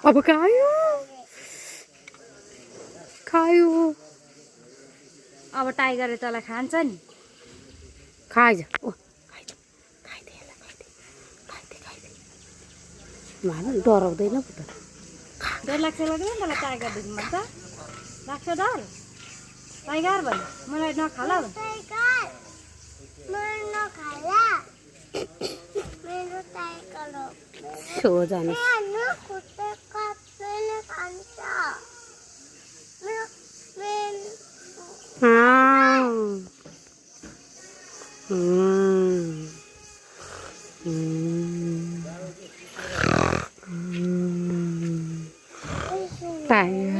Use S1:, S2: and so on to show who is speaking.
S1: अब खायो खायो
S2: अब टाइगरले तँलाई खान्छ नि
S1: खाइज ओ खाइज खाइदे यसलाई खाइदे खाइदे खाइदे मानु डराउँदैन पो त
S2: डर लाग्छ लाग्दैन तँलाई टाइगर देख्नु मन त लाग्छ डर टाइगर भन्नु मलाई नखाला भन्नु
S3: टाइगर मेरो नखाला मेरो टाइगर हो
S1: सो जानु
S3: मेरो खुट्टा काट्ने खान्छ मेरो मेरो
S1: Tayo.